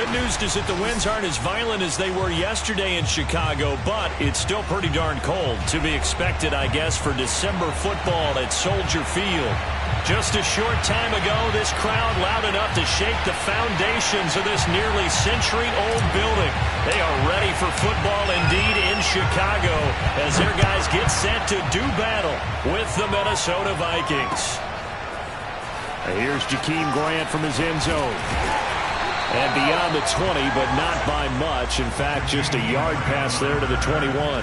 good news is that the winds aren't as violent as they were yesterday in Chicago, but it's still pretty darn cold. To be expected, I guess, for December football at Soldier Field. Just a short time ago, this crowd loud enough to shake the foundations of this nearly century-old building. They are ready for football indeed in Chicago as their guys get set to do battle with the Minnesota Vikings. Here's Jakeem Grant from his end zone. And beyond the 20, but not by much. In fact, just a yard pass there to the 21.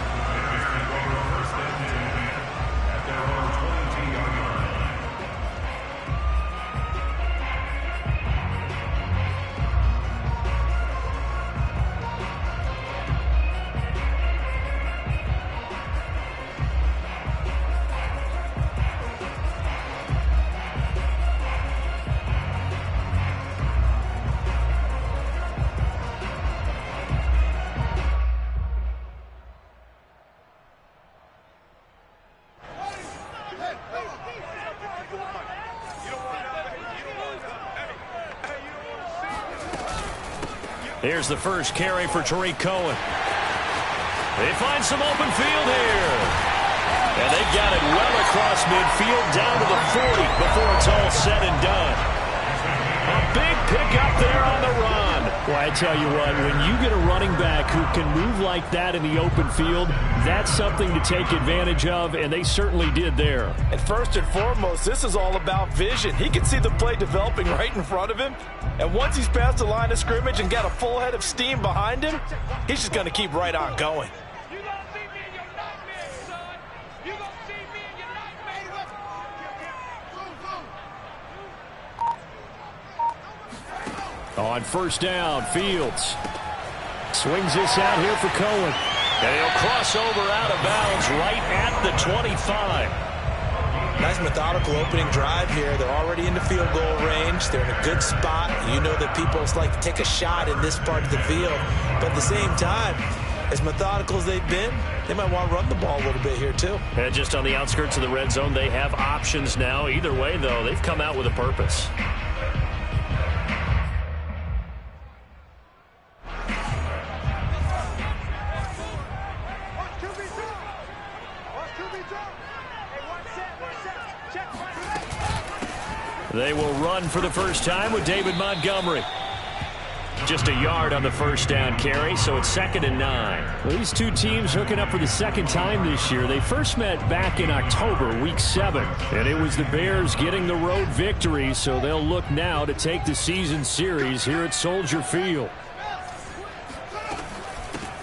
Here's the first carry for Tariq Cohen. They find some open field here. And they've got it well across midfield down to the 40 before it's all said and done. A big pickup there on the run. Well, I tell you what, when you get a running back who can move like that in the open field, that's something to take advantage of, and they certainly did there. And first and foremost, this is all about vision. He can see the play developing right in front of him. And once he's past the line of scrimmage and got a full head of steam behind him, he's just going to keep right on going. On first down, Fields swings this out here for Cohen. And he'll cross over out of bounds right at the 25. Nice methodical opening drive here. They're already in the field goal range. They're in a good spot. You know that people like to take a shot in this part of the field. But at the same time, as methodical as they've been, they might want to run the ball a little bit here too. And just on the outskirts of the red zone, they have options now. Either way, though, they've come out with a purpose. They will run for the first time with David Montgomery. Just a yard on the first down carry, so it's 2nd and 9. Well, these two teams hooking up for the second time this year. They first met back in October, week 7. And it was the Bears getting the road victory, so they'll look now to take the season series here at Soldier Field.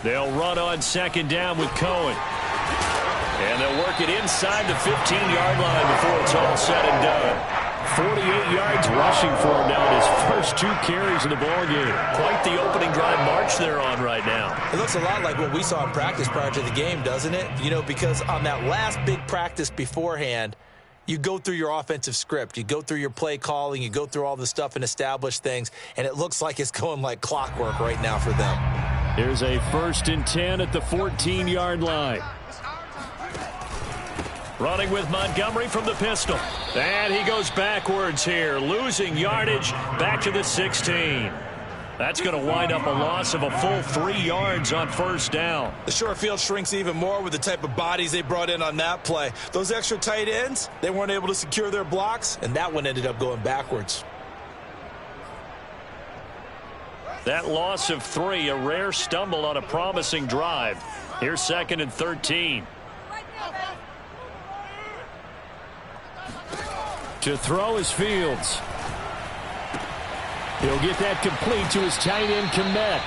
They'll run on 2nd down with Cohen. And they'll work it inside the 15-yard line before it's all said and done. 48 yards rushing for him now in his first 2 carries of the ballgame. Quite the opening drive march they're on right now. It looks a lot like what we saw in practice prior to the game, doesn't it? You know, because on that last big practice beforehand, you go through your offensive script. You go through your play calling. You go through all the stuff and establish things. And it looks like it's going like clockwork right now for them. Here's a 1st and 10 at the 14-yard line. Running with Montgomery from the pistol. And he goes backwards here, losing yardage back to the 16. That's going to wind up a loss of a full 3 yards on first down. The short field shrinks even more with the type of bodies they brought in on that play. Those extra tight ends, they weren't able to secure their blocks, and that one ended up going backwards. That loss of 3, a rare stumble on a promising drive. Here's 2nd and 13. To throw is Fields. He'll get that complete to his tight end, Kmet.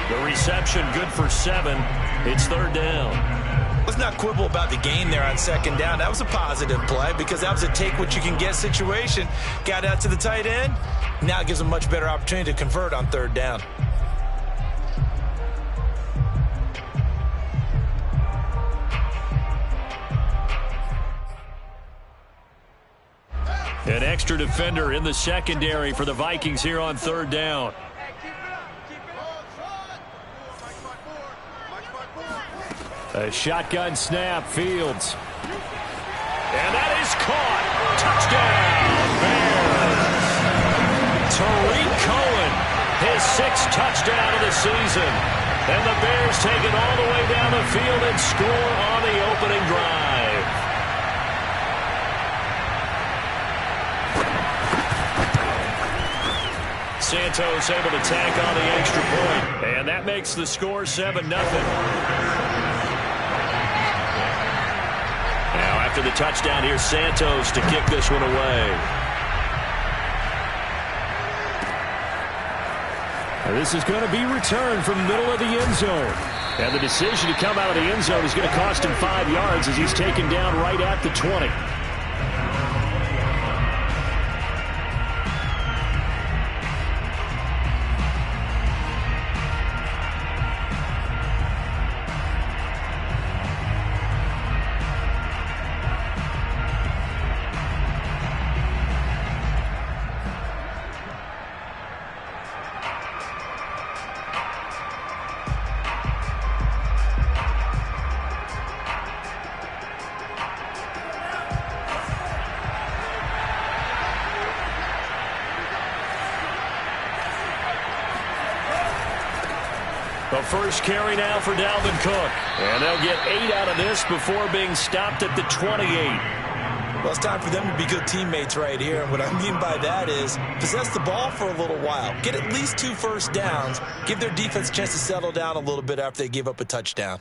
The reception good for 7. It's 3rd down. Let's not quibble about the gain there on 2nd down. That was a positive play because that was a take-what-you-can-get situation. Got out to the tight end. Now it gives them a much better opportunity to convert on 3rd down. An extra defender in the secondary for the Vikings here on 3rd down. A shotgun snap, Fields. And that is caught. Touchdown, Bears. Tariq Cohen his 6th touchdown of the season. And the Bears take it all the way down the field and score on the opening drive. Santos able to tack on the extra point. And that makes the score 7-0. Now after the touchdown, here's Santos to kick this one away. And this is going to be returned from the middle of the end zone. And the decision to come out of the end zone is going to cost him 5 yards as he's taken down right at the 20. The first carry now for Dalvin Cook. And they'll get 8 out of this before being stopped at the 28. Well, it's time for them to be good teammates right here. And what I mean by that is possess the ball for a little while. Get at least 2 first downs. Give their defense a chance to settle down a little bit after they give up a touchdown.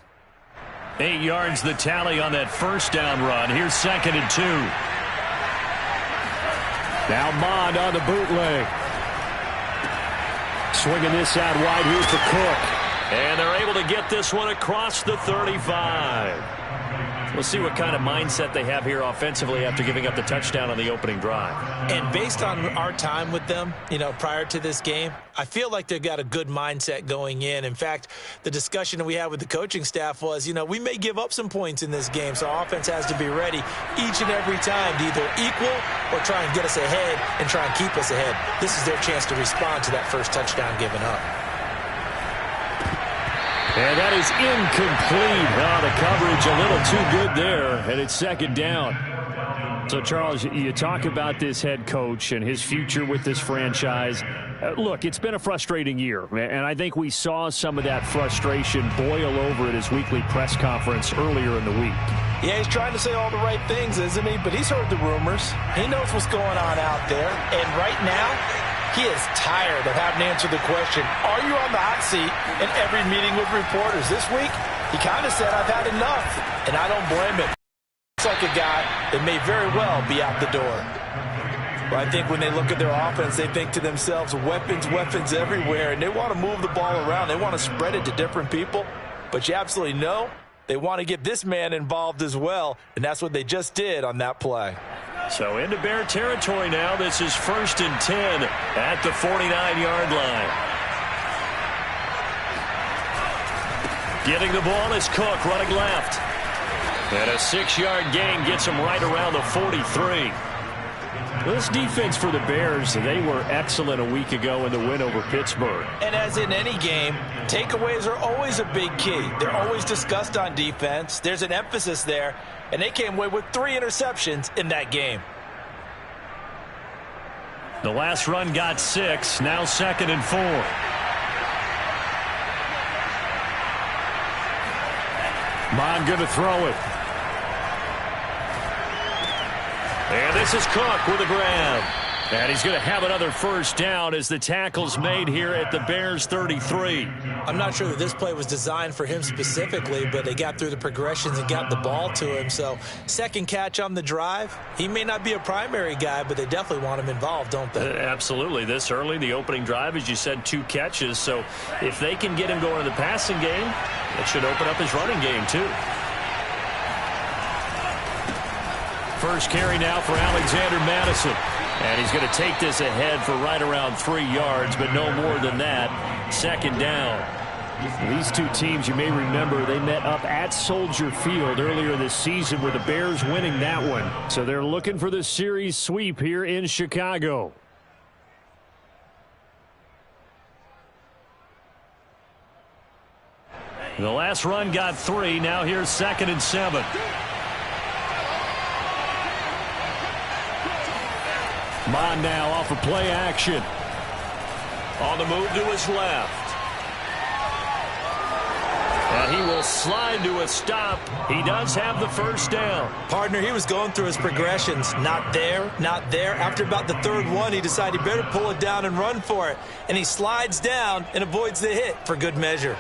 8 yards the tally on that first down run. Here's 2nd and 2. Now Mond on the bootleg. Swinging this out wide here for Cook. And they're able to get this one across the 35. We'll see what kind of mindset they have here offensively after giving up the touchdown on the opening drive. And based on our time with them, prior to this game, I feel like they've got a good mindset going in. In fact, the discussion that we had with the coaching staff was, we may give up some points in this game, so our offense has to be ready each and every time to either equal or try and get us ahead and try and keep us ahead. This is their chance to respond to that first touchdown given up. And that is incomplete. The coverage a little too good there, and it's 2nd down. So, Charles, you talk about this head coach and his future with this franchise. Look, it's been a frustrating year, and I think we saw some of that frustration boil over at his weekly press conference earlier in the week. Yeah, he's trying to say all the right things, isn't he? But he's heard the rumors. He knows what's going on out there. And right now, he is tired of having to answer the question, are you on the hot seat in every meeting with reporters? This week, he kind of said, I've had enough, and I don't blame him. Looks like a guy that may very well be out the door. But I think when they look at their offense, they think to themselves, weapons everywhere, and they want to move the ball around. They want to spread it to different people. But you absolutely know they want to get this man involved as well, and that's what they just did on that play. So into Bear territory now. This is 1st and 10 at the 49-yard line. Getting the ball is Cook running left. And a 6-yard gain gets him right around the 43. This defense for the Bears, they were excellent a week ago in the win over Pittsburgh. And as in any game, takeaways are always a big key. They're always discussed on defense. There's an emphasis there, and they came away with 3 interceptions in that game. The last run got 6, now 2nd and 4. Mond going to throw it. And this is Cook with a grab. And he's going to have another first down as the tackle's made here at the Bears 33. I'm not sure that this play was designed for him specifically, but they got through the progressions and got the ball to him. So 2nd catch on the drive. He may not be a primary guy, but they definitely want him involved, don't they? Absolutely. This early, the opening drive, as you said, 2 catches. So if they can get him going in the passing game, it should open up his running game too. First carry now for Alexander Madison. And he's going to take this ahead for right around 3 yards, but no more than that. 2nd down. These two teams, you may remember, they met up at Soldier Field earlier this season with the Bears winning that one. So they're looking for the series sweep here in Chicago. The last run got 3. Now here's 2nd and 7. Mond now off of play action. On the move to his left. And he will slide to a stop. He does have the first down. Partner, he was going through his progressions. Not there, not there. After about the third one, he decided he better pull it down and run for it. And he slides down and avoids the hit for good measure.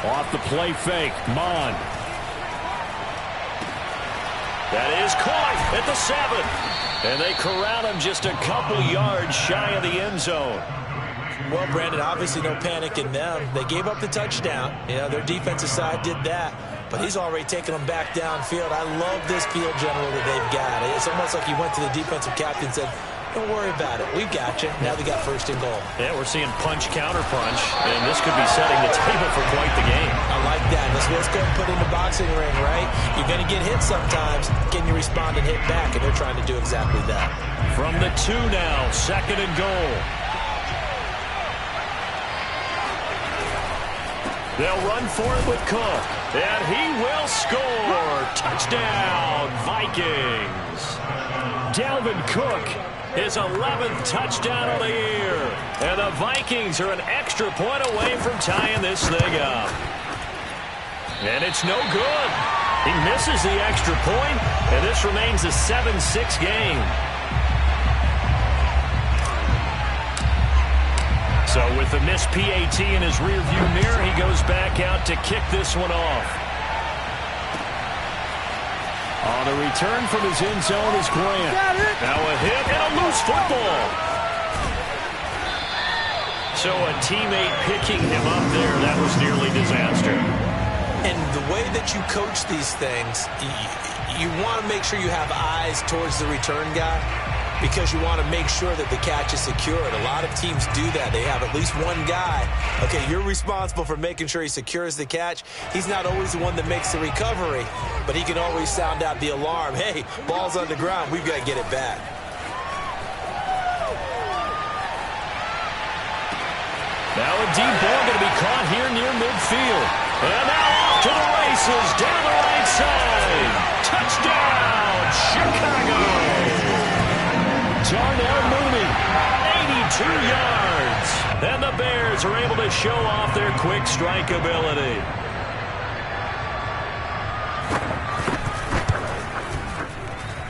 Off the play fake, Mond. That is caught at the 7. And they corral him just a couple yards shy of the end zone. Well, Brandon, obviously no panic in them. They gave up the touchdown. You know, their defensive side did that. But he's already taken them back downfield. I love this field general that they've got. It's almost like he went to the defensive captain and said, don't worry about it. We've got you. Now they got first and goal. Yeah, we're seeing punch, counter punch, and this could be setting the table for quite the game. I like that. Let's go and put in the boxing ring, right? You're going to get hit sometimes. Can you respond and hit back? And they're trying to do exactly that. From the 2 now, second and goal. They'll run for it with Cook. And he will score. Touchdown, Vikings. Dalvin Cook. His 11th touchdown of the year. And the Vikings are an extra point away from tying this thing up. And it's no good. He misses the extra point, and this remains a 7-6 game. So with the missed PAT in his rearview mirror, he goes back out to kick this one off. On the return from his end zone is Grant. Now a hit and a loose football. So a teammate picking him up there, that was nearly disaster. And the way that you coach these things, you want to make sure you have eyes towards the return guy because you want to make sure that the catch is secured. A lot of teams do that. They have at least one guy. Okay, you're responsible for making sure he secures the catch. He's not always the one that makes the recovery, but he can always sound out the alarm. Hey, ball's on the ground. We've got to get it back. Now a deep ball going to be caught here near midfield. And now off to the races down the right side. Touchdown, Chicago. Darnell Mooney, 82 yards. And the Bears are able to show off their quick strike ability.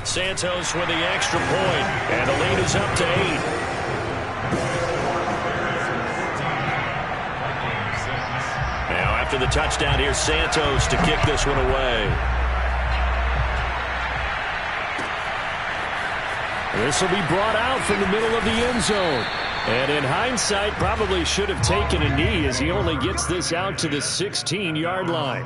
Santos with the extra point, and the lead is up to 8. Now after the touchdown, here's Santos to kick this one away. This will be brought out from the middle of the end zone. And in hindsight, probably should have taken a knee as he only gets this out to the 16-yard line.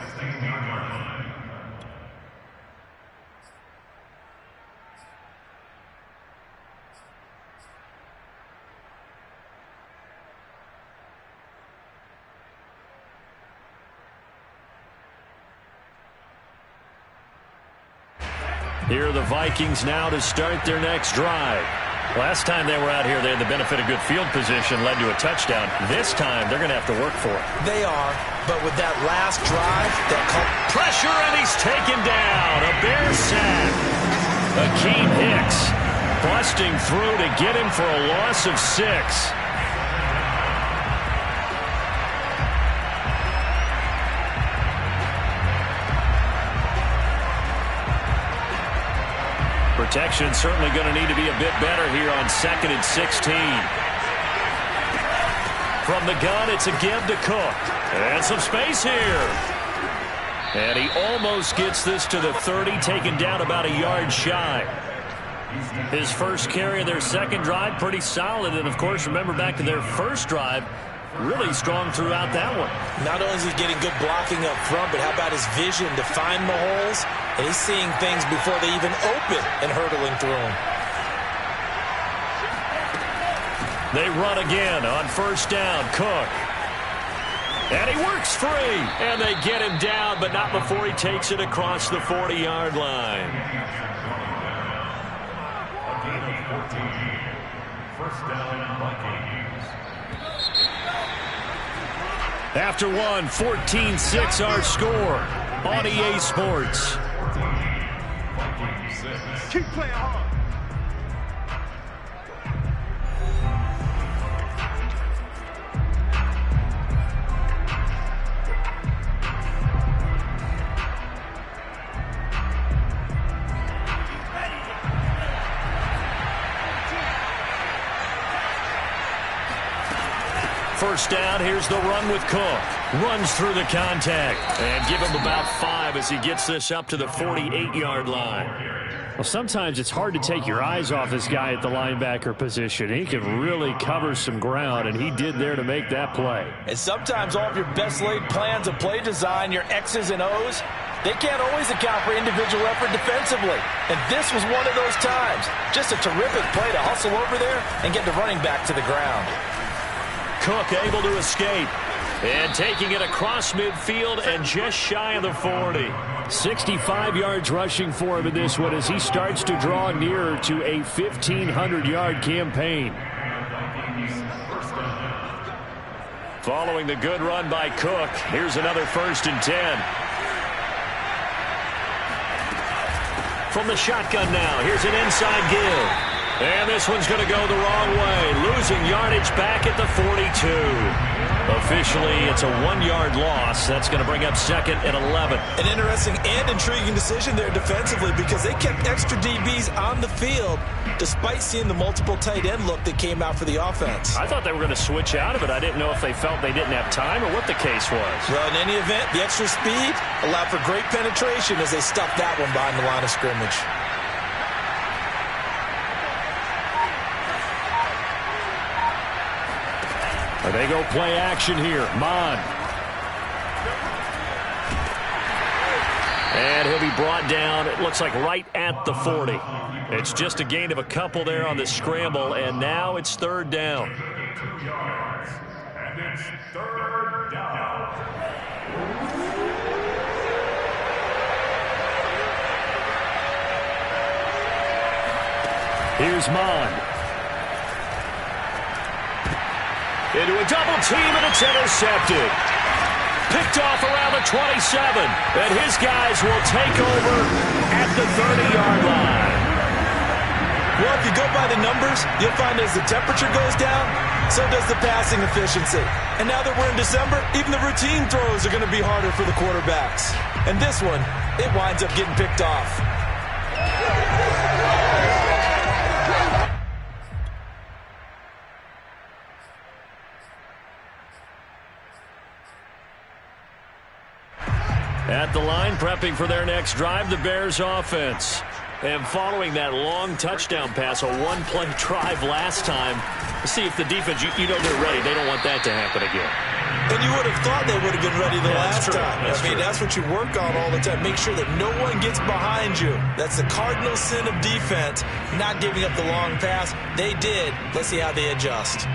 Here are the Vikings now to start their next drive. Last time they were out here, they had the benefit of good field position, led to a touchdown. This time, they're going to have to work for it. They are, but with that last drive, that pressure, and he's taken down. A Bear sack. Akeem Hicks busting through to get him for a loss of 6. Protection certainly going to need to be a bit better here on 2nd and 16. From the gun, it's again to Cook. And some space here. And he almost gets this to the 30, taken down about a yard shy. His first carry of their second drive, pretty solid. And, of course, remember back to their first drive, really strong throughout that one. Not only is he getting good blocking up front, but how about his vision to find the holes? And he's seeing things before they even open and hurdling through them. They run again on first down. Cook. And he works free. And they get him down, but not before he takes it across the 40-yard line. First down, Vikings. After one, 14-6 our score on EA Sports. Keep playing hard. First down, here's the run with Cook. Runs through the contact. And give him about 5 as he gets this up to the 48-yard line. Well, sometimes it's hard to take your eyes off this guy at the linebacker position. He can really cover some ground, and he did there to make that play. And sometimes all of your best laid plans of play design, your X's and O's, they can't always account for individual effort defensively. And this was one of those times. Just a terrific play to hustle over there and get the running back to the ground. Cook able to escape. And taking it across midfield and just shy of the 40. 65 yards rushing for him in this one as he starts to draw nearer to a 1,500-yard campaign. Following the good run by Cook, here's another 1st and 10. From the shotgun now, here's an inside give. And this one's going to go the wrong way, losing yardage back at the 42. Officially, it's a 1-yard loss. That's going to bring up 2nd and 11. An interesting and intriguing decision there defensively because they kept extra DBs on the field despite seeing the multiple tight end look that came out for the offense. I thought they were going to switch out of it. I didn't know if they felt they didn't have time or what the case was. Well, in any event, the extra speed allowed for great penetration as they stuffed that one behind the line of scrimmage. They go play action here. Mon. And he'll be brought down, it looks like right at the 40. It's just a gain of a couple there on the scramble, and now it's 3rd down. 2 yards, and it's 3rd down. Here's Mon. Into a double team, and it's intercepted. Picked off around the 27, and his guys will take over at the 30-yard line. Well, if you go by the numbers, you'll find as the temperature goes down, so does the passing efficiency. And now that we're in December, even the routine throws are going to be harder for the quarterbacks. And this one, it winds up getting picked off. At the line, prepping for their next drive, the Bears offense. And following that long touchdown pass, a one-play drive last time, see if the defense, you know they're ready. They don't want that to happen again. And you would have thought they would have been ready the last time. That's what you work on all the time. Make sure that no one gets behind you. That's the cardinal sin of defense, not giving up the long pass. They did. Let's see how they adjust.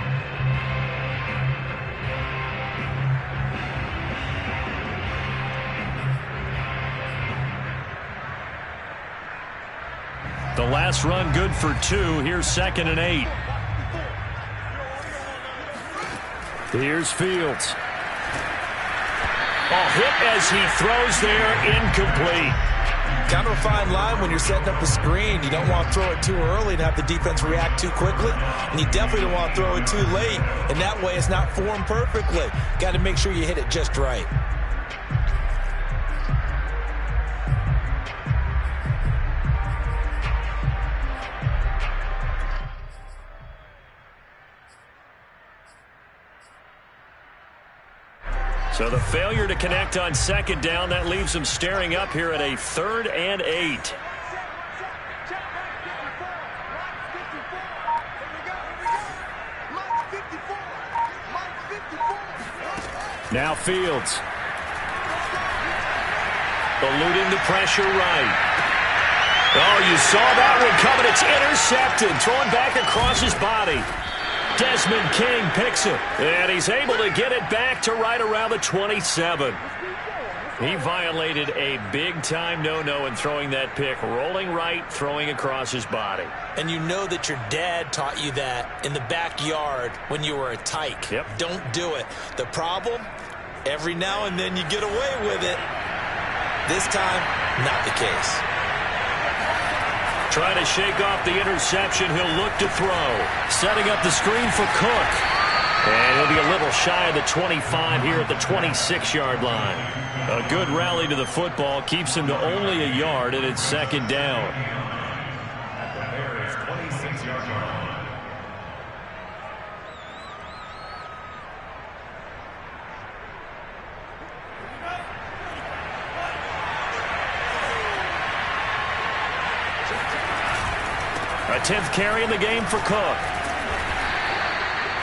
The last run good for 2. Here's 2nd and 8. Here's Fields. A hit as he throws there, incomplete. Kind of a fine line when you're setting up a screen. You don't want to throw it too early and have the defense react too quickly. And you definitely don't want to throw it too late. And that way it's not formed perfectly. Got to make sure you hit it just right. So the failure to connect on 2nd down, that leaves them staring up here at a 3rd and 8. Now Fields. Eluding the pressure right. Oh, you saw that one coming. It's intercepted. Throwing back across his body. Desmond King picks it, and he's able to get it back to right around the 27. He violated a big-time no-no in throwing that pick, rolling right, throwing across his body. And you know that your dad taught you that in the backyard when you were a tyke. Yep. Don't do it. The problem, Every now and then you get away with it. This time, not the case. Trying to shake off the interception. He'll look to throw. Setting up the screen for Cook. And he'll be a little shy of the 25 here at the 26-yard line. A good rally to the football keeps him to only a yard, and it's second down. At the Bears' 26-yard line. A 10th carry in the game for Cook.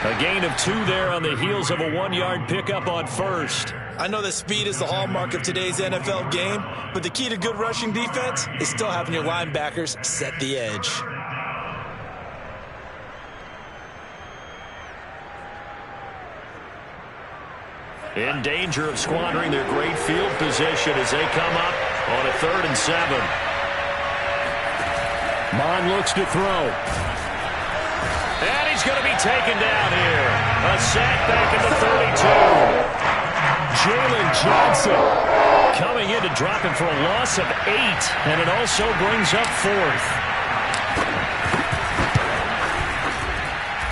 A gain of 2 there on the heels of a 1-yard pickup on first. I know that speed is the hallmark of today's NFL game, but the key to good rushing defense is still having your linebackers set the edge. In danger of squandering their great field position as they come up on a 3rd and 7. Mon looks to throw. And he's going to be taken down here. A sack back at the 32. Jalen Johnson coming in to drop him for a loss of 8. And it also brings up 4th.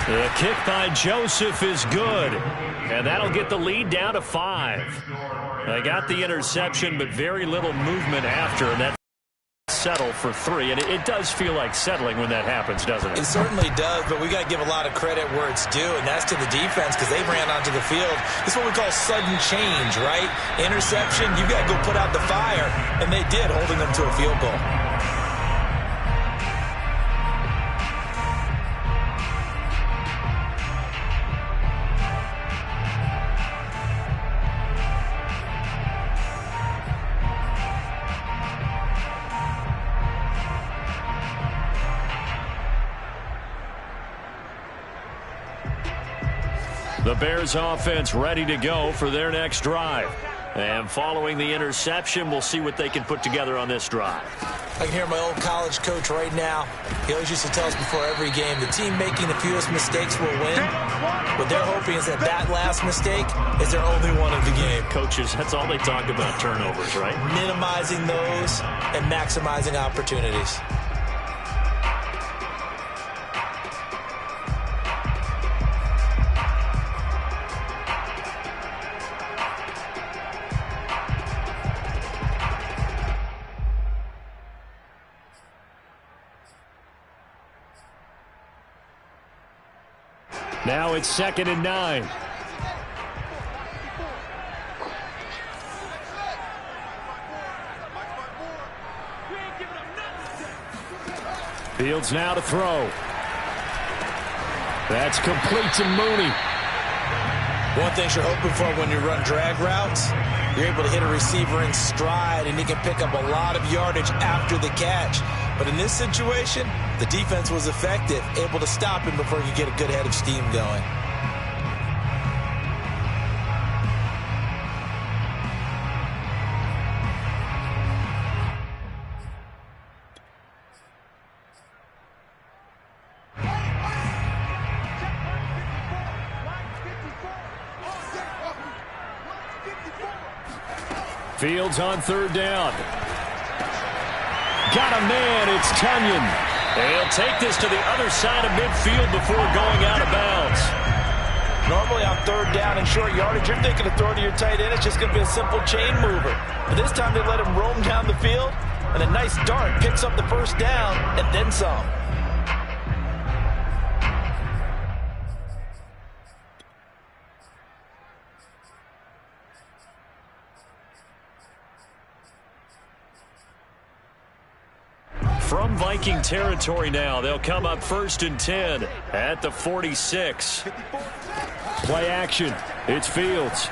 The kick by Joseph is good. And that'll get the lead down to 5. They got the interception, but very little movement after. And that settle for 3, and it does feel like settling when that happens, doesn't it? It certainly does, but we got to give a lot of credit where it's due, and that's to the defense because they ran onto the field. This is what we call sudden change, right? Interception, you got to go put out the fire, and they did, holding them to a field goal. The Bears offense ready to go for their next drive. And following the interception, we'll see what they can put together on this drive. I can hear my old college coach right now. He always used to tell us before every game, the team making the fewest mistakes will win. What they're hoping is that that last mistake is their only one of the game. Coaches, that's all they talk about, turnovers, right? Minimizing those and maximizing opportunities. Now it's 2nd and 9. Fields now to throw. That's complete to Mooney. One thing you're hoping for when you run drag routes, you're able to hit a receiver in stride, and he can pick up a lot of yardage after the catch. But in this situation, the defense was effective, able to stop him before he could get a good head of steam going. Fields on 3rd down. Got a man, it's Tunyon. They'll take this to the other side of midfield before going out of bounds. Normally on 3rd down and short yardage, you're thinking of throwing to your tight end. It's just going to be a simple chain mover. But this time they let him roam down the field, and a nice dart picks up the 1st down and then some. From Viking territory now, they'll come up 1st and 10 at the 46. Play action. It's Fields.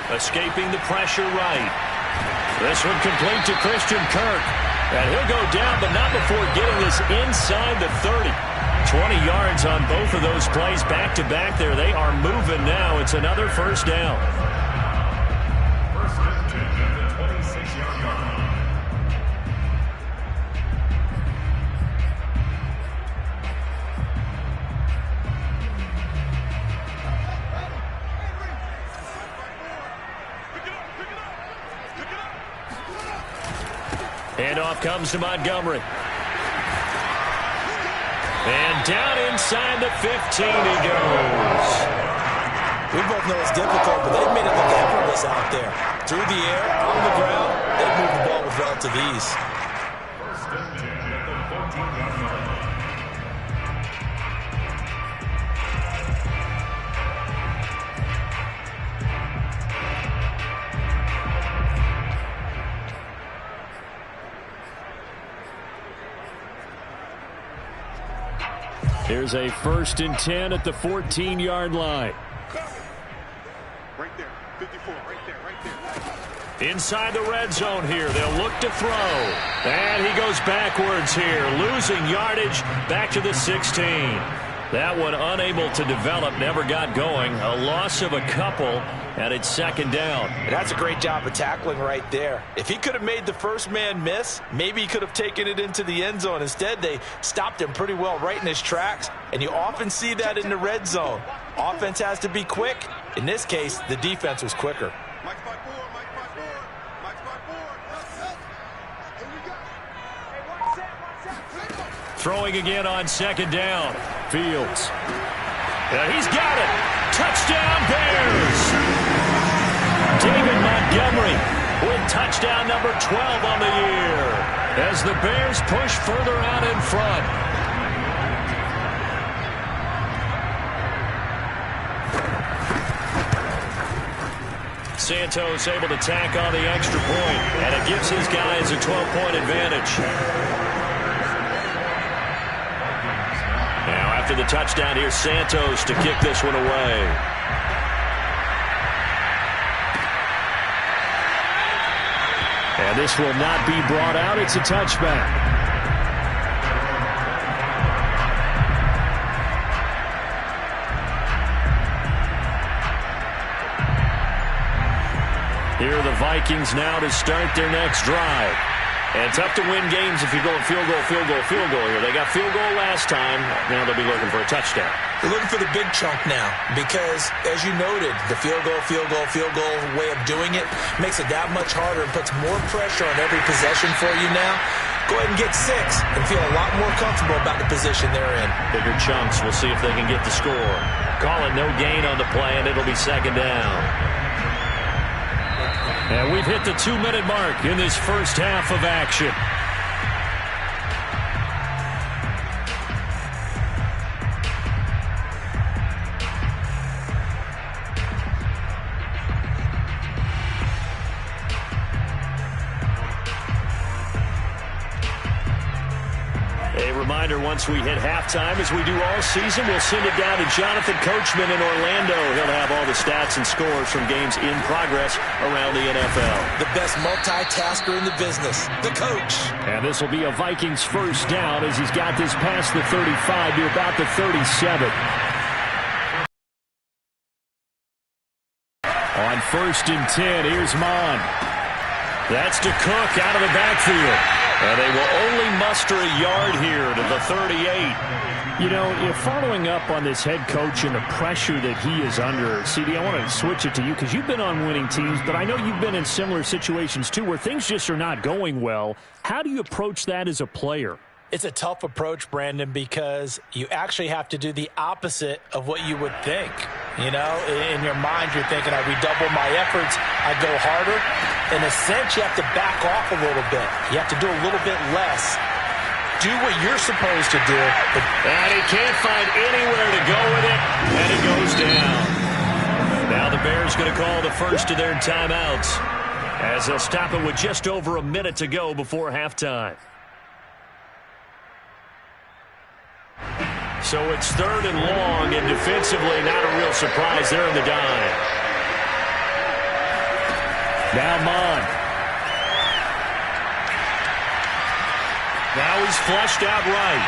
Escaping the pressure right. This one complete to Christian Kirk. And he'll go down, but not before getting this inside the 30. 20 yards on both of those plays back-to-back there. They are moving now. It's another 1st down. 1st and 10 at the 26-yard line. Handoff comes to Montgomery. And down inside the 15 he goes. We both know it's difficult, but they've made it look effortless out there. Through the air, on the ground, they move the ball with relative ease. First and 10 at the 14-yard line. Here's a 1st and 10 at the 14-yard line. Right there, 54, right there. Inside the red zone here. They'll look to throw. And he goes backwards here, losing yardage back to the 16. That one unable to develop, never got going. A loss of a couple, and it's 2nd down. And that's a great job of tackling right there. If he could have made the first man miss, maybe he could have taken it into the end zone. Instead, they stopped him pretty well right in his tracks, and you often see that in the red zone. Offense has to be quick. In this case, the defense was quicker. Mike spot four, Mike spot four, Mike spot four. Here we go. Hey, one set. Throwing again on 2nd down. Fields. And he's got it. Touchdown, Bears. David Montgomery with touchdown number 12 on the year as the Bears push further out in front. Santos able to tack on the extra point, and it gives his guys a 12-point advantage. Now after the touchdown, here's Santos to kick this one away. And this will not be brought out. It's a touchback. Here are the Vikings now to start their next drive. And tough to win games if you go field goal, field goal, field goal here. They got field goal last time. Now they'll be looking for a touchdown. They're looking for the big chunk now because, as you noted, the field goal way of doing it makes it that much harder and puts more pressure on every possession for you now. Go ahead and get 6 and feel a lot more comfortable about the position they're in. Bigger chunks. We'll see if they can get the score. Call it no gain on the play, and it'll be 2nd down. And we've hit the 2-minute mark in this first half of action. A reminder, once we hit halftime, as we do all season, we'll send it down to Jonathan Coachman in Orlando. He'll have all the stats and scores from games in progress around the NFL. The best multitasker in the business, the coach. And this will be a Vikings first down as he's got this past the 35 to about the 37. On 1st and 10, here's Mon. That's to Cook out of the backfield. And they will only muster a yard here to the 38. You know, following up on this head coach and the pressure that he is under, CD, I want to switch it to you because you've been on winning teams, but I know you've been in similar situations too where things just are not going well. How do you approach that as a player? It's a tough approach, Brandon, because you actually have to do the opposite of what you would think. You know, in your mind, you're thinking, I redouble my efforts, I go harder. In a sense, you have to back off a little bit. You have to do a little bit less. Do what you're supposed to do. And he can't find anywhere to go with it, and it goes down. Now the Bears going to call the first of their timeouts as they'll stop it with just over a minute to go before halftime. So it's 3rd and long, and defensively not a real surprise there in the dime. Now Mon. Now he's flushed out right.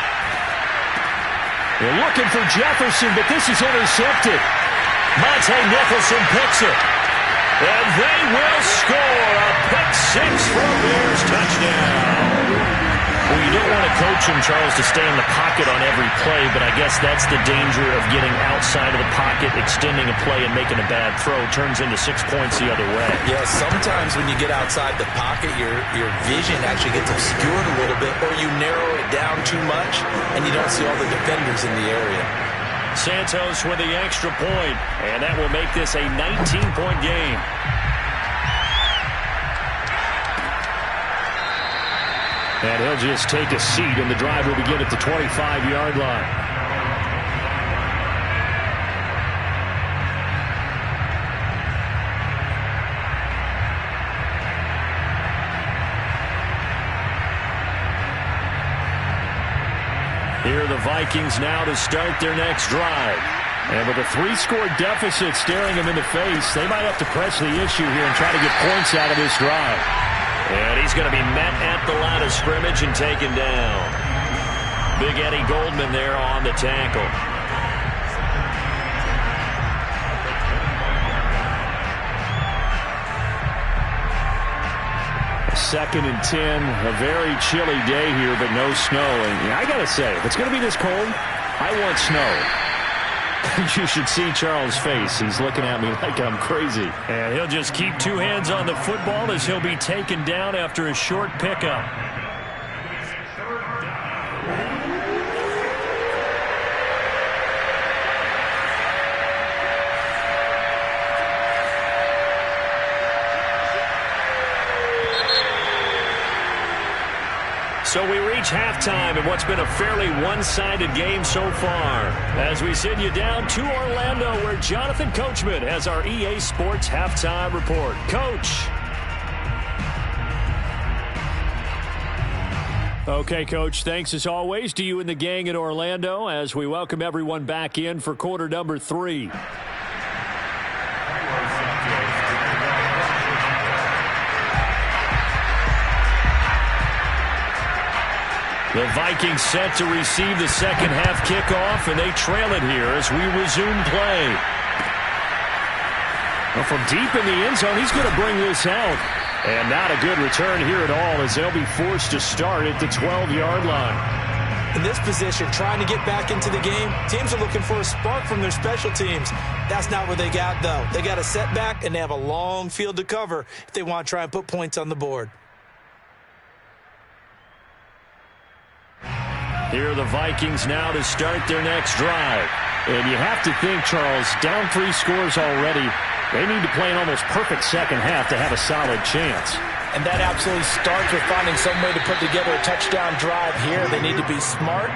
They're looking for Jefferson, but this is intercepted. Monte Nicholson picks it. And they will score a pick 6 for a Bears touchdown. Well, you don't want to coach him, Charles, to stay in the pocket on every play, but I guess that's the danger of getting outside of the pocket, extending a play, and making a bad throw. Turns into 6 points the other way. Yeah, sometimes when you get outside the pocket, your vision actually gets obscured a little bit, or you narrow it down too much, and you don't see all the defenders in the area. Santos with the extra point, and that will make this a 19-point game. And he'll just take a seat, and the drive will begin at the 25-yard line. Here are the Vikings now to start their next drive. And with a 3-score deficit staring them in the face, they might have to press the issue here and try to get points out of this drive. And he's going to be met at the line of scrimmage and taken down. Big Eddie Goldman there on the tackle. Second and 10, a very chilly day here, but no snow. And I got to say, if it's going to be this cold, I want snow. You should see Charles' face. He's looking at me like I'm crazy. And he'll just keep two hands on the football as he'll be taken down after a short pickup. So we reach halftime in what's been a fairly one-sided game so far. As we send you down to Orlando, where Jonathan Coachman has our EA Sports Halftime Report. Coach. Okay, Coach, thanks as always to you and the gang in Orlando as we welcome everyone back in for quarter number 3. The Vikings set to receive the second half kickoff, and they trail it here as we resume play. Well, from deep in the end zone, he's going to bring this out. And not a good return here at all as they'll be forced to start at the 12-yard line. In this position, trying to get back into the game, teams are looking for a spark from their special teams. That's not what they got, though. They got a setback, and they have a long field to cover if they want to try and put points on the board. Here are the Vikings now to start their next drive. And you have to think, Charles, down 3 scores already. They need to play an almost perfect second half to have a solid chance. And that absolutely starts with finding some way to put together a touchdown drive here. They need to be smart,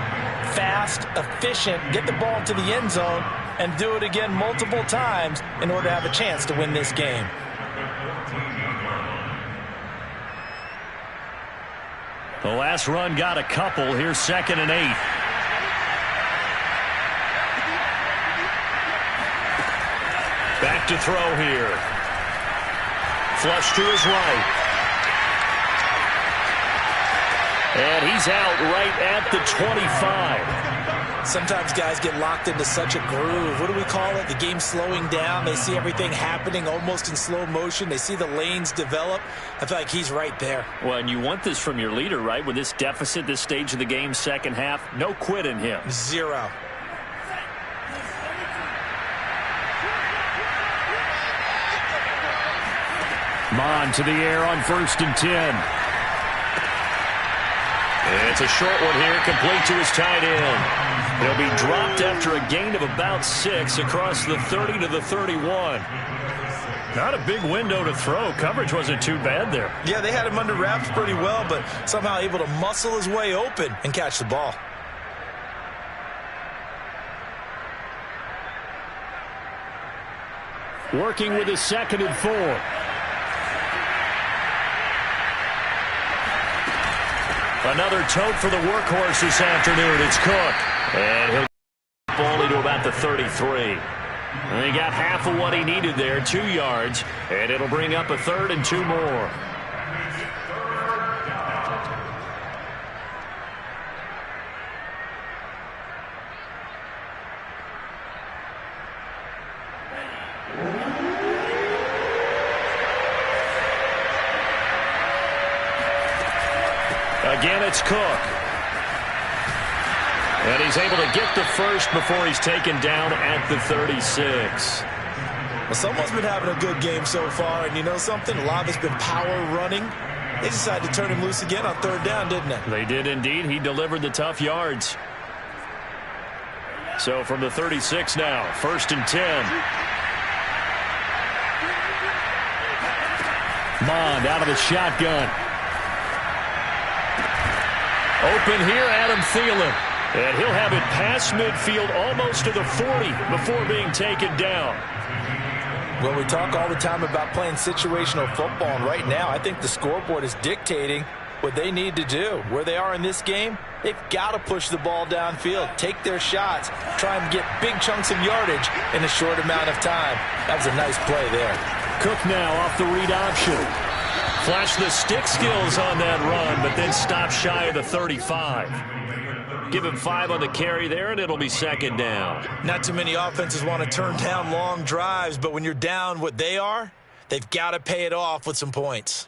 fast, efficient, get the ball to the end zone, and do it again multiple times in order to have a chance to win this game. The last run got a couple. Here's 2nd and 8. Back to throw here. Flush to his right. And he's out right at the 25. Sometimes guys get locked into such a groove. What do we call it? The game slowing down. They see everything happening almost in slow motion. They see the lanes develop. I feel like he's right there. Well, and you want this from your leader, right? With this deficit, this stage of the game, second half, no quit in him. 0. Mon to the air on 1st and 10. It's a short one here, complete to his tight end. He'll be dropped after a gain of about 6 across the 30 to the 31. Not a big window to throw. Coverage wasn't too bad there. Yeah, they had him under wraps pretty well, but somehow able to muscle his way open and catch the ball. Working with his 2nd and 4. Another tote for the workhorse this afternoon. It's Cook. And he'll get only to about the 33. And he got half of what he needed there, 2 yards. And it'll bring up a 3rd and 2 more. Again, it's Cook. And he's able to get the first before he's taken down at the 36. Well, someone's been having a good game so far, and you know something? A lot of it's been power running. They decided to turn him loose again on third down, didn't they? They did indeed. He delivered the tough yards. So from the 36 now, 1st and 10. Mond out of the shotgun. Open here, Adam Thielen. And he'll have it past midfield almost to the 40 before being taken down. Well, we talk all the time about playing situational football, and right now I think the scoreboard is dictating what they need to do. Where they are in this game, they've got to push the ball downfield, take their shots, try and get big chunks of yardage in a short amount of time. That was a nice play there. Cook now off the read option. Flash the stick skills on that run, but then stop shy of the 35. Give him 5 on the carry there, and it'll be 2nd down. Not too many offenses want to turn down long drives, but when you're down what they are, they've got to pay it off with some points.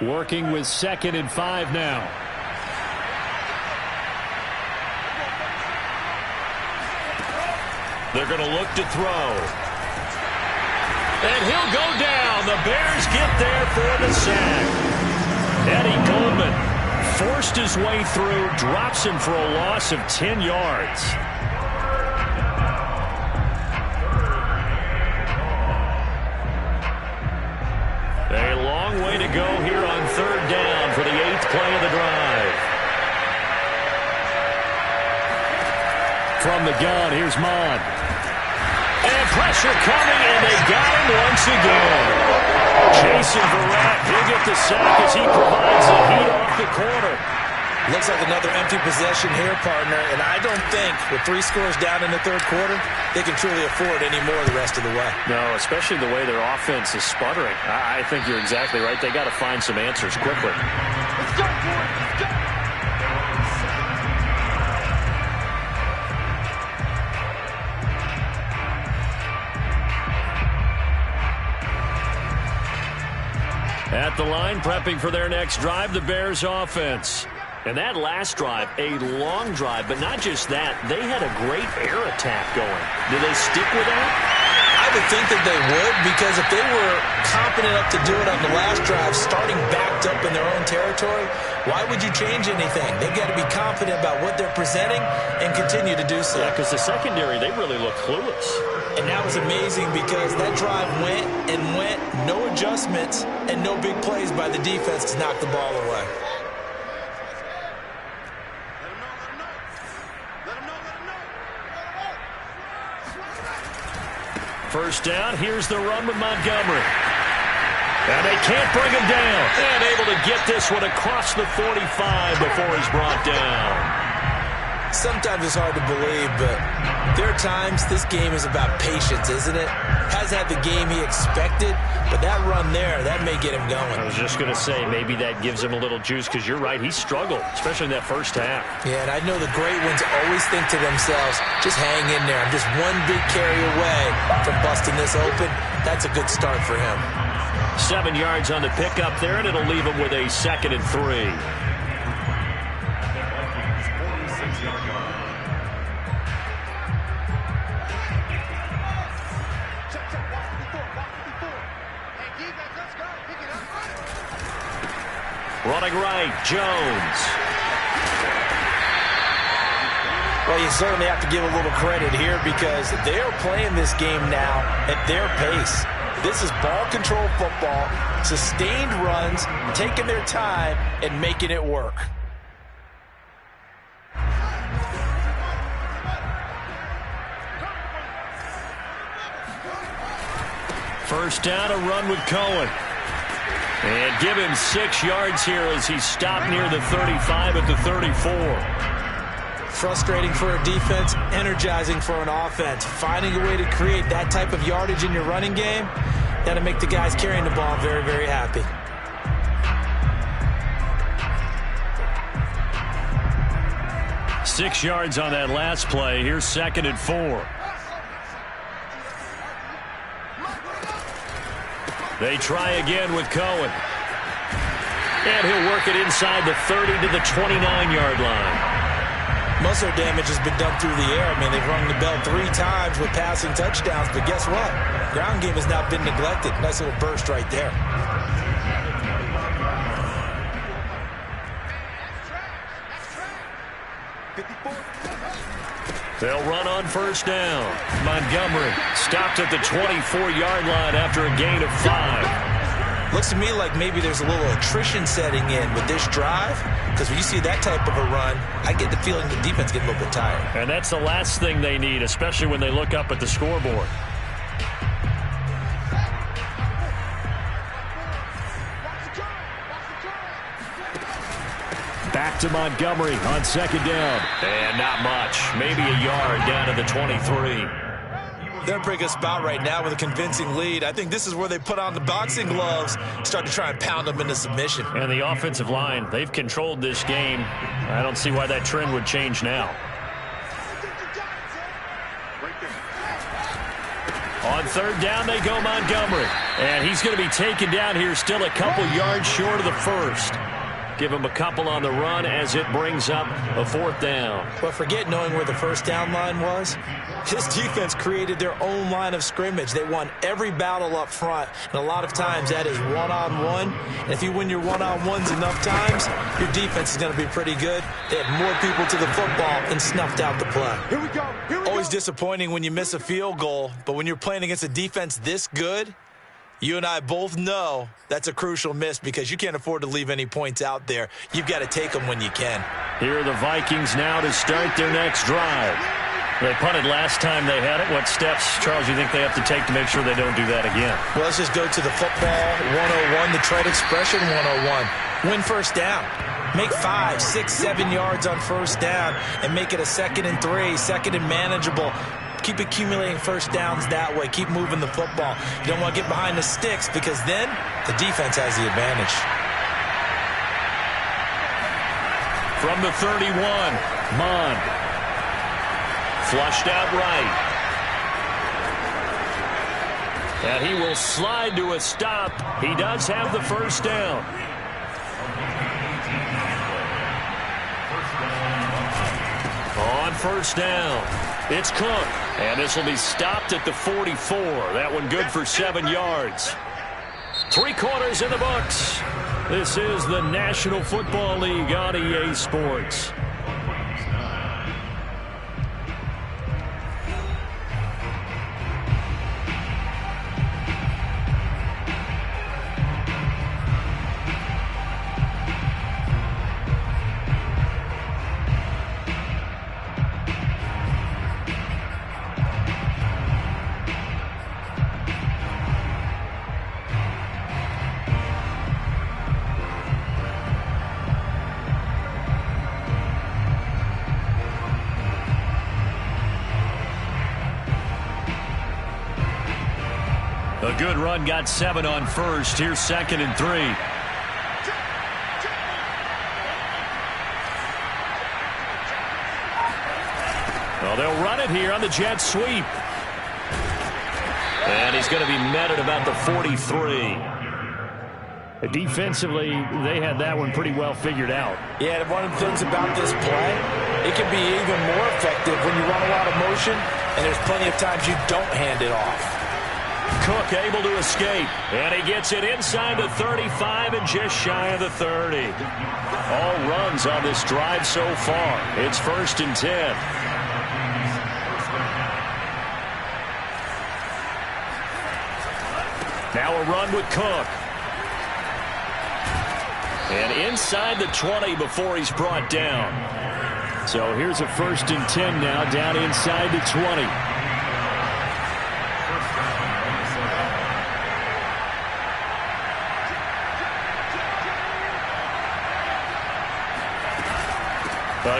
Working with 2nd and 5 now. They're going to look to throw. And he'll go down. The Bears get there for the sack. Eddie Goldman forced his way through, drops him for a loss of 10 yards. A long way to go here on 3rd down for the 8th play of the drive. From the gun, here's Mond. And pressure coming, and they got him once again. Jason Verrett, he'll get the sack as he provides the heat off the corner. Looks like another empty possession here, partner, and I don't think with 3 scores down in the 3rd quarter, they can truly afford any more the rest of the way. No, especially the way their offense is sputtering. I think you're exactly right. They got to find some answers quickly. Let's go, boys. Let's go. At the line, prepping for their next drive, the Bears offense. And that last drive, a long drive, but not just that. They had a great air attack going. Do they stick with that? I would think that they would, because if they were competent enough to do it on the last drive, starting backed up in their own territory, why would you change anything? They've got to be confident about what they're presenting and continue to do so. Yeah, because the secondary, they really look clueless. And that was amazing because that drive went and went, no adjustments, and no big plays by the defense to knock the ball away. First down, here's the run with Montgomery. And they can't bring him down. And able to get this one across the 45 before he's brought down. Sometimes it's hard to believe, but there are times this game is about patience, isn't it? Hasn't had the game he expected, but that run there, that may get him going. I was just going to say, maybe that gives him a little juice, because you're right, he struggled, especially in that first half. Yeah, and I know the great ones always think to themselves, just hang in there. I'm just one big carry away from busting this open. That's a good start for him. 7 yards on the pickup there, and it'll leave him with a 2nd and 3. Running right, Jones. Well, you certainly have to give a little credit here because they're playing this game now at their pace. This is ball control football, sustained runs, taking their time, and making it work. First down, a run with Cohen. And give him 6 yards here as he's stopped near the 35 at the 34. Frustrating for a defense, energizing for an offense. Finding a way to create that type of yardage in your running game, that'll make the guys carrying the ball very, very happy. Six yards on that last play. Here's 2nd and 4. They try again with Cohen. And he'll work it inside the 30 to the 29-yard line. Most of their damage has been done through the air. I mean, they've rung the bell 3 times with passing touchdowns, but guess what? Ground game has now been neglected. Nice little burst right there. They'll run on first down. Montgomery stopped at the 24-yard line after a gain of 5. Looks to me like maybe there's a little attrition setting in with this drive, because when you see that type of a run, I get the feeling the defense gets a little bit tired. And that's the last thing they need, especially when they look up at the scoreboard. Back to Montgomery on second down. And not much. Maybe a yard down to the 23. They're in a pretty good spot right now with a convincing lead. I think this is where they put on the boxing gloves, start to try and pound them into submission. And the offensive line, they've controlled this game. I don't see why that trend would change now. On third down, they go Montgomery. And he's going to be taken down here, still a couple yards short of the first. Give him a couple on the run as it brings up a 4th down. But forget knowing where the first down line was. This defense created their own line of scrimmage. They won every battle up front, and a lot of times that is one-on-one. And if you win your one-on-ones enough times, your defense is going to be pretty good. They had more people to the football and snuffed out the play. Here we go. Always disappointing when you miss a field goal, but when you're playing against a defense this good, you and I both know that's a crucial miss because you can't afford to leave any points out there. You've got to take them when you can. Here are the Vikings now to start their next drive. They punted last time they had it. What steps, Charles, you think they have to take to make sure they don't do that again? Well, let's just go to the football 101, the trade expression 101. Win first down. Make 5, 6, 7 yards on first down and make it a 2nd and 3, 2nd and manageable. Keep accumulating first downs that way. Keep moving the football. You don't want to get behind the sticks because then the defense has the advantage. From the 31, Mon. Flushed out right. And he will slide to a stop. He does have the first down. On first down, it's Cook. And this will be stopped at the 44. That one good for 7 yards. 3 quarters in the books. This is the National Football League on EA Sports. A good run, got 7 on first. Here's 2nd and 3. Well, they'll run it here on the jet sweep. And he's going to be met at about the 43. Defensively, they had that one pretty well figured out. Yeah, one of the things about this play, it can be even more effective when you run a lot of motion, and there's plenty of times you don't hand it off. Cook able to escape, and he gets it inside the 35 and just shy of the 30. All runs on this drive so far. It's 1st and 10. Now a run with Cook. And inside the 20 before he's brought down. So here's a 1st and 10 now, down inside the 20.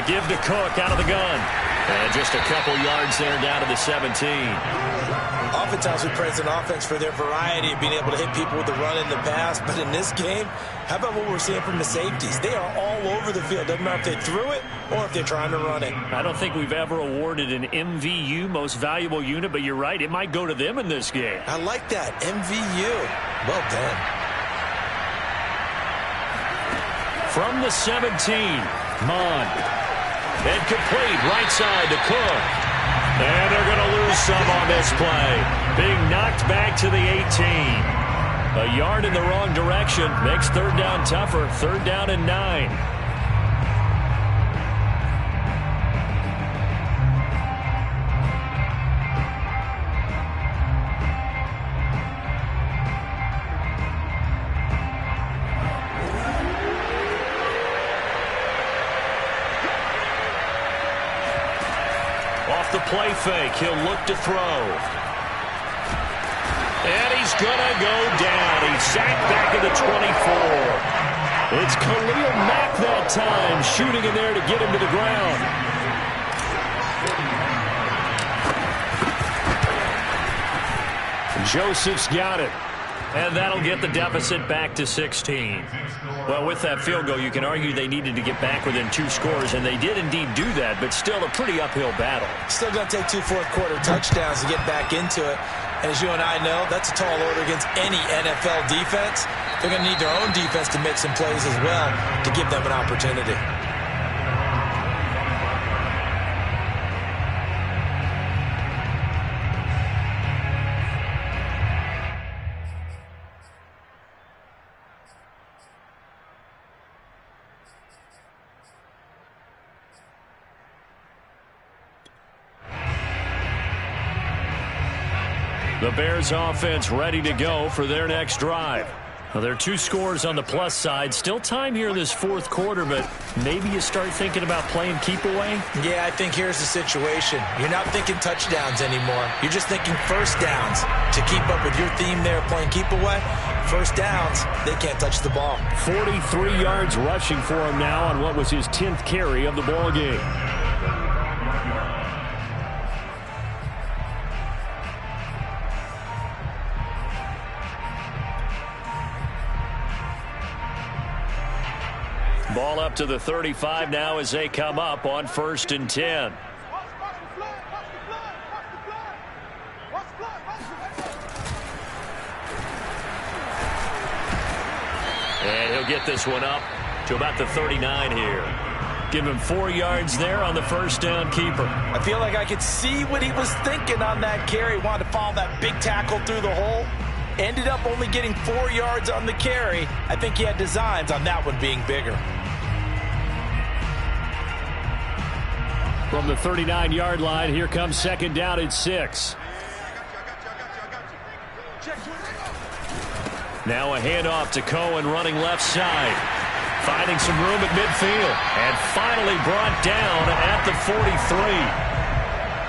Give to Cook out of the gun. And just a couple yards there down to the 17. Oftentimes we praise an offense for their variety of being able to hit people with the run in the pass. But in this game, how about what we're seeing from the safeties? They are all over the field. Doesn't matter if they threw it or if they're trying to run it. I don't think we've ever awarded an MVU, most valuable unit, but you're right. It might go to them in this game. I like that. MVU. Well done. From the 17, Mon. And complete right side to Cook. And they're going to lose some on this play. Being knocked back to the 18. A yard in the wrong direction makes third down tougher. Third down and 9. The play fake. He'll look to throw. And he's going to go down. He's sacked back at the 24. It's Khalil Mack that time, shooting in there to get him to the ground. Joseph's got it. And that'll get the deficit back to 16. Well, with that field goal, you can argue they needed to get back within 2 scores, and they did indeed do that, but still a pretty uphill battle. Still going to take 2 fourth-quarter touchdowns to get back into it. And as you and I know, that's a tall order against any NFL defense. They're going to need their own defense to make some plays as well to give them an opportunity. The Bears offense ready to go for their next drive. Well, there are 2 scores on the plus side. Still time here in this fourth quarter, but maybe you start thinking about playing keep away? Yeah, I think here's the situation. You're not thinking touchdowns anymore. You're just thinking first downs. To keep up with your theme there, playing keep away, first downs, they can't touch the ball. 43 yards rushing for him now on what was his 10th carry of the ball game. Ball up to the 35 now as they come up on 1st and 10. And he'll get this one up to about the 39 here. Give him 4 yards there on the first down keeper. I feel like I could see what he was thinking on that carry. Wanted to follow that big tackle through the hole. Ended up only getting 4 yards on the carry. I think he had designs on that one being bigger. From the 39-yard line, here comes second down at 6. Now a handoff to Cohen running left side. Finding some room at midfield. And finally brought down at the 43.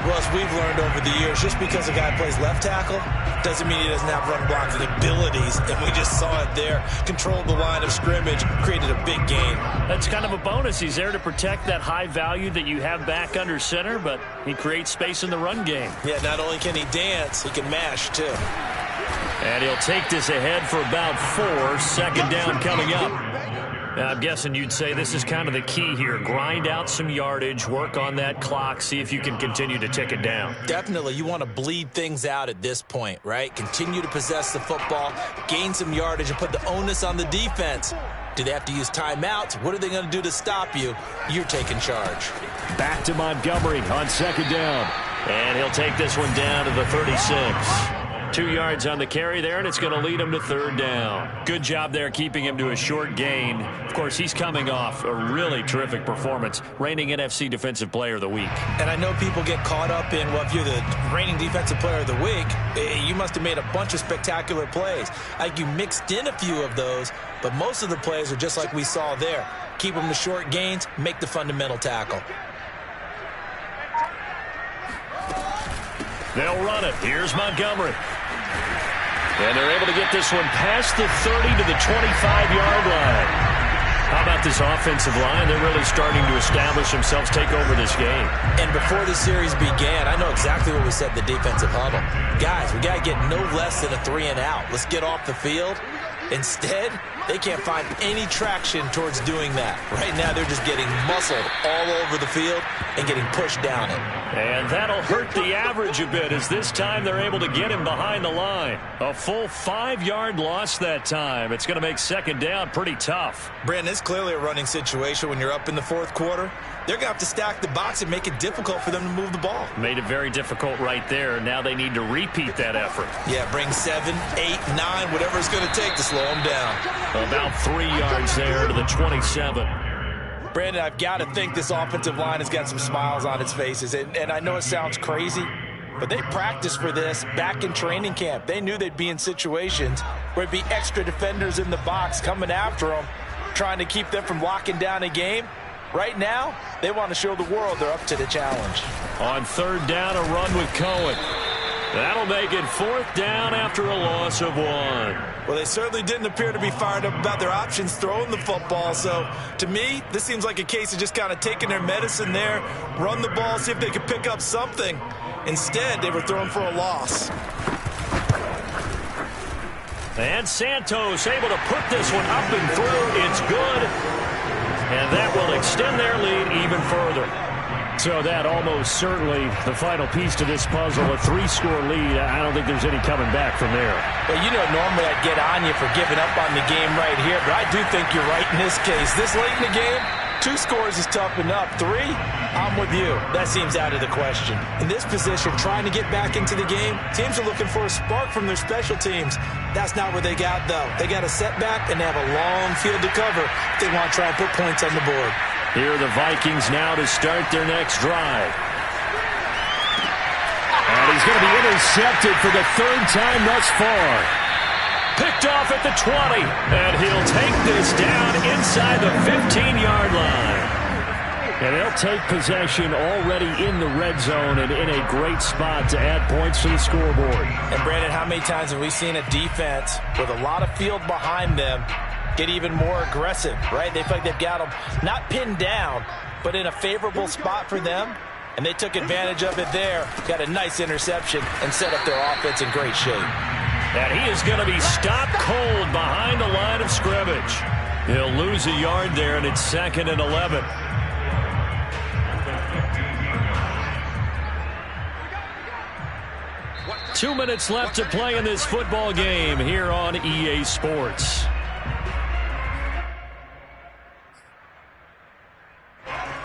Well, as we've learned over the years, just because a guy plays left tackle doesn't mean he doesn't have run blocking abilities. And we just saw it there. Controlled the line of scrimmage, created a big gain. That's kind of a bonus. He's there to protect that high value that you have back under center, but he creates space in the run game. Yeah, not only can he dance, he can mash, too. And he'll take this ahead for about 4. Second down coming up. Now, I'm guessing you'd say this is kind of the key here. Grind out some yardage, work on that clock, see if you can continue to tick it down. Definitely. You want to bleed things out at this point, right? Continue to possess the football, gain some yardage, and put the onus on the defense. Do they have to use timeouts? What are they going to do to stop you? You're taking charge. Back to Montgomery on second down. And he'll take this one down to the 36. 2 yards on the carry there, and it's going to lead him to third down. Good job there keeping him to a short gain. Of course, he's coming off a really terrific performance, reigning NFC Defensive Player of the Week. And I know people get caught up in, well, if you're the reigning Defensive Player of the Week, you must have made a bunch of spectacular plays. Like you mixed in a few of those, but most of the plays are just like we saw there. Keep them to short gains, make the fundamental tackle. They'll run it. Here's Montgomery. And they're able to get this one past the 30 to the 25-yard line. How about this offensive line? They're really starting to establish themselves, take over this game. And before the series began, I know exactly what we said in the defensive huddle. Guys, we got to get no less than a 3-and-out. Let's get off the field. Instead, they can't find any traction towards doing that. Right now, they're just getting muscled all over the field and getting pushed down it. And that'll hurt the average a bit as this time they're able to get him behind the line. A full 5-yard loss that time. It's going to make second down pretty tough. Brandon, it's clearly a running situation when you're up in the fourth quarter. They're going to have to stack the box and make it difficult for them to move the ball. Made it very difficult right there. Now they need to repeat that effort. Yeah, bring 7, 8, 9, whatever it's going to take to slow them down. About 3 yards there to the 27. Brandon, I've got to think this offensive line has got some smiles on its faces. And I know it sounds crazy, but they practiced for this back in training camp. They knew they'd be in situations where it'd be extra defenders in the box coming after them, trying to keep them from locking down a game. Right now, they want to show the world they're up to the challenge. On third down, a run with Cohen. That'll make it fourth down after a loss of 1. Well, they certainly didn't appear to be fired up about their options throwing the football. So, to me, this seems like a case of just kind of taking their medicine there, run the ball, see if they could pick up something. Instead, they were throwing for a loss. And Santos able to put this one up and through. It's good. And that will extend their lead even further. So that almost certainly the final piece to this puzzle, a 3-score lead. I don't think there's any coming back from there. Well, you know, normally I'd get on you for giving up on the game right here, but I do think you're right in this case. This late in the game, 2 scores is tough enough. 3, I'm with you. That seems out of the question. In this position, trying to get back into the game, teams are looking for a spark from their special teams. That's not what they got, though. They got a setback, and they have a long field to cover if they want to try and put points on the board. Here are the Vikings now to start their next drive. And he's going to be intercepted for the 3rd time thus far. Picked off at the 20. And he'll take this down inside the 15-yard line. And they'll take possession already in the red zone and in a great spot to add points to the scoreboard. And, Brandon, how many times have we seen a defense with a lot of field behind them get even more aggressive, right? They feel like they've got them not pinned down, but in a favorable spot for them, and they took advantage of it there, got a nice interception, and set up their offense in great shape. And he is going to be stopped cold behind the line of scrimmage. He'll lose a yard there, and it's 2nd and 11. Two minutes left to play in this football game here on EA Sports.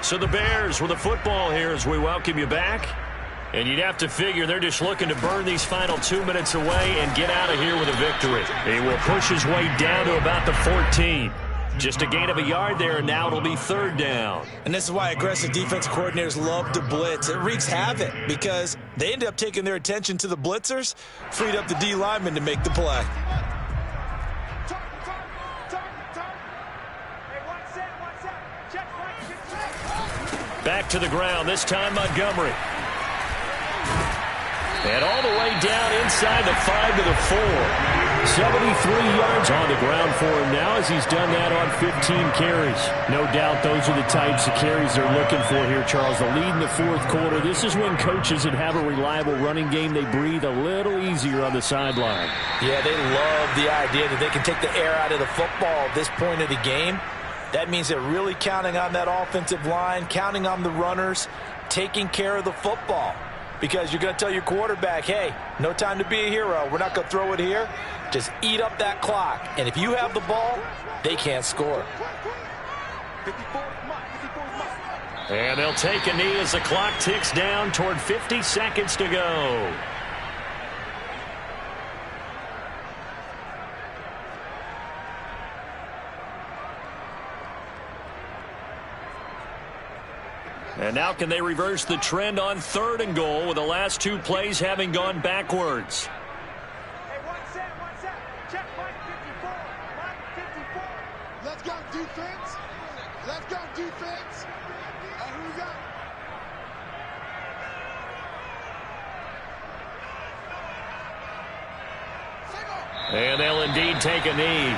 So the Bears with the football here as we welcome you back. And you'd have to figure they're just looking to burn these final 2 minutes away and get out of here with a victory. He will push his way down to about the 14. Just a gain of a yard there, and now it'll be 3rd down. And this is why aggressive defensive coordinators love to blitz. It wreaks havoc because they end up taking their attention to the blitzers, freed up the D lineman to make the play. Back to the ground, this time Montgomery. And all the way down inside the 5 to the 4. 73 yards on the ground for him now as he's done that on 15 carries. No doubt those are the types of carries they're looking for here, Charles. The lead in the 4th quarter. This is when coaches that have a reliable running game, they breathe a little easier on the sideline. Yeah, they love the idea that they can take the air out of the football at this point of the game. That means they're really counting on that offensive line, counting on the runners, taking care of the football. Because you're going to tell your quarterback, hey, no time to be a hero. We're not going to throw it here. Just eat up that clock. And if you have the ball, they can't score. And they'll take a knee as the clock ticks down toward 50 seconds to go. And now can they reverse the trend on 3rd and goal with the last 2 plays having gone backwards? Hey, one set. Check Mike 54. Mike 54. Let's go defense. Who we got? And they'll indeed take a knee.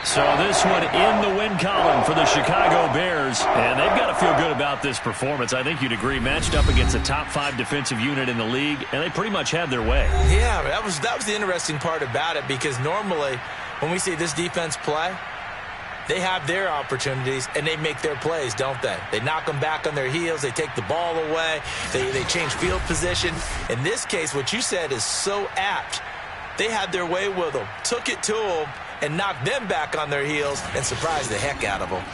So this one in the win column for the Chicago Bears. And they've got to feel good about this performance. I think you'd agree. Matched up against a top 5 defensive unit in the league, and they pretty much had their way. Yeah, that was the interesting part about it, because normally when we see this defense play, they have their opportunities and they make their plays, don't they? They knock them back on their heels. They take the ball away. They change field position. In this case, what you said is so apt. They had their way with them, took it to them, and knocked them back on their heels and surprised the heck out of them.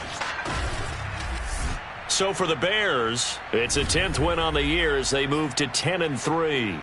So for the Bears, it's a 10th win on the year as they move to 10-3.